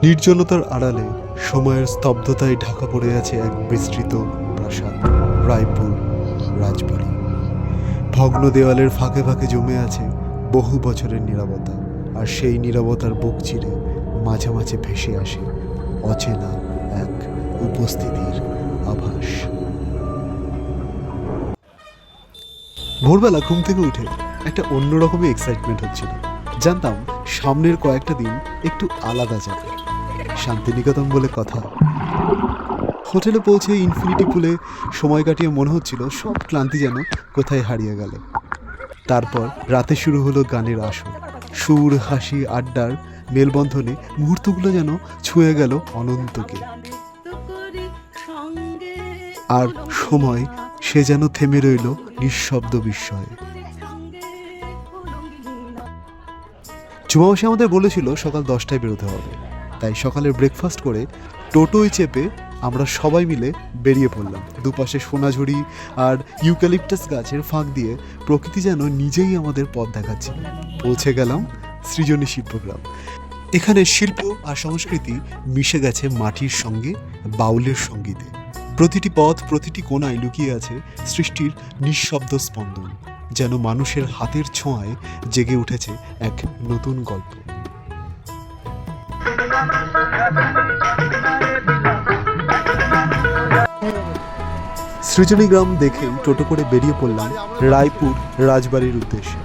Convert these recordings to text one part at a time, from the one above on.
নির্জনতার আড়ালে সময়ের স্তব্ধতায় ঢাকা পড়ে আছে এক বিস্তৃত প্রাসাদ, রায়পুর রাজবাড়ি। ভগ্ন দেওয়ালের ফাঁকে ফাঁকে জমে আছে বহু বছরের নীরবতা, আর সেই নীরবতার বুক চিরে মাঝে মাঝে ভেসে আসে অচেনা এক উপস্থিতির আভাস। ভোরবেলা ঘুম থেকে উঠে একটা অন্যরকমই এক্সাইটমেন্ট হচ্ছিল। জানতাম সামনের কয়েকটা দিন একটু আলাদা যাবে। শান্তিনিকেতন বলে কথা। হোটেলে পৌঁছে ইনফিনিটি পুলে সময় কাটিয়ে মনে হচ্ছিল সব ক্লান্তি যেন কোথায় হারিয়ে গেল। তারপর রাতে শুরু হলো গানের আসর, সুর, হাসি, আড্ডার মেলবন্ধনে মুহূর্তগুলো যেন ছুঁয়ে গেল অনন্তকে। আর সময় সে যেন থেমে রইল নিঃশব্দ বিস্ময়ে। চুমামাসি আমাদের বলেছিল সকাল 10টায় বেরোতে হবে, তাই সকালের ব্রেকফাস্ট করে টোটোয় চেপে আমরা সবাই মিলে বেরিয়ে পড়লাম। দুপাশে সোনাঝুরি আর ইউক্যালিপটাস গাছের ফাঁক দিয়ে প্রকৃতি যেন নিজেই আমাদের পথ দেখাচ্ছিল। পৌঁছে গেলাম সৃজনী শিল্পগ্রাম। এখানে শিল্প আর সংস্কৃতি মিশে গেছে মাটির সঙ্গে বাউলের সঙ্গীতে। প্রতিটি পথ, প্রতিটি কোণায় লুকিয়ে আছে সৃষ্টির নিঃশব্দ স্পন্দন, যেন মানুষের হাতের ছোঁয়ায় জেগে উঠেছে এক নতুন গল্প। সৃজনী গ্রাম দেখেই টোটো করে বেরিয়ে পড়লাম রায়পুর রাজবাড়ির উদ্দেশ্যে।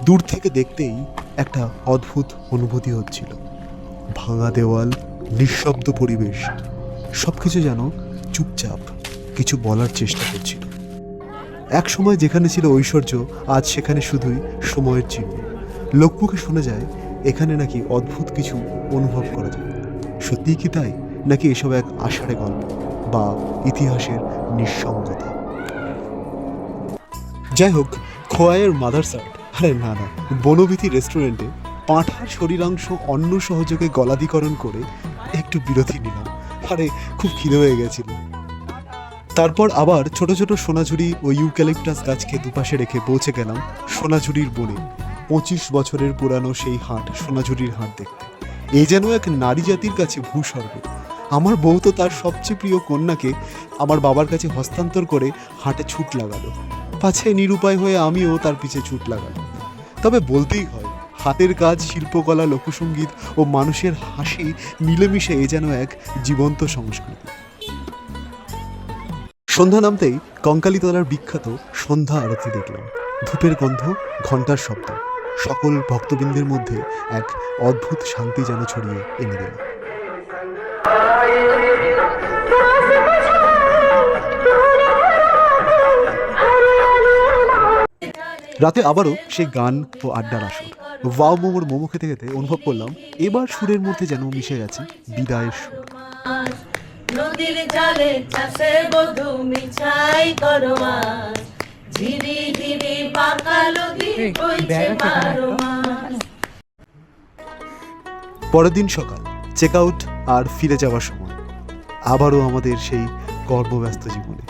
দূর থেকে দেখতেই একটা অদ্ভুত অনুভূতি হচ্ছিল। ভাঙা দেওয়াল, নিঃশব্দ পরিবেশ, সবকিছু যেন চুপচাপ কিছু বলার চেষ্টা করছিল। এক সময় যেখানে ছিল ঐশ্বর্য, আজ সেখানে শুধুই সময়ের চিহ্ন। লোকমুখে শোনা যায় এখানে নাকি অদ্ভুত কিছু অনুভব করা যায়। সত্যিই কি তাই, নাকি এসব এক আষাঢ়ে গল্প বা ইতিহাসের নিঃসঙ্গতা? যাই হোক, খোয়াইয়ের মাদারসাট, আরে না, বনবীথি রেস্টুরেন্টে পাঁঠার শরীরাংশ অন্য সহযোগে গলাধিকরণ করে একটু বিরতি নিলাম। আরে খুব খিদে হয়ে গেছিল। তারপর আবার ছোট ছোট সোনাঝুরি ও ইউক্যালিপটাস গাছকে দুপাশে রেখে পৌঁছে গেলাম সোনাঝুরির বনে। 25 বছরের পুরানো সেই হাট, সোনাঝুরির হাট দেখতে এ যেন এক নারী জাতির কাছে ভূস্বর্গ। আমার বউ তো তার সবচেয়ে প্রিয় কন্যাকে আমার বাবার কাছে হস্তান্তর করে হাটে ছুট লাগালো, পাছে নিরুপায় হয়ে আমিও তার পিছে ছুট লাগালাম। তবে বলতেই হয়, হাতের কাজ, শিল্পকলা, লোকসঙ্গীত ও মানুষের হাসি মিলেমিশে এ যেন এক জীবন্ত সংস্কৃতি। সন্ধ্যা নামতেই কঙ্কালীতলার বিখ্যাত সন্ধ্যা আরতি দেখলাম। ধূপের গন্ধ, ঘণ্টার শব্দ, সকল ভক্তবৃন্দের মধ্যে এক অদ্ভুত শান্তি যেন ছড়িয়ে এনে দিল। রাতে আবারও সেই গান ও আড্ডার আসর। ওয়াও মোমোর মোমো খেতে খেতে অনুভব করলাম এবার সুরের মধ্যে যেন মিশে গেছে বিদায়ের সুর। নদীর জলে চাষে বধু মিছাই করো মাছ, ধীরে ধীরে পাকা নদী বইছে বারো মাস। পরের দিন সকাল, চেক আউট আর ফিরে যাওয়ার সময় আবারও আমাদের সেই কর্মব্যস্ত জীবনে।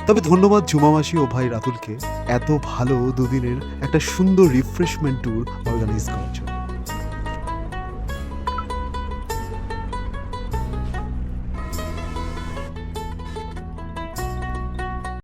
তবে ধন্যবাদ ঝুমামাসি ও ভাই রাতুলকে এত ভালো দুদিনের একটা সুন্দর রিফ্রেশমেন্ট ট্যুর অর্গানাইজ করার জন্য।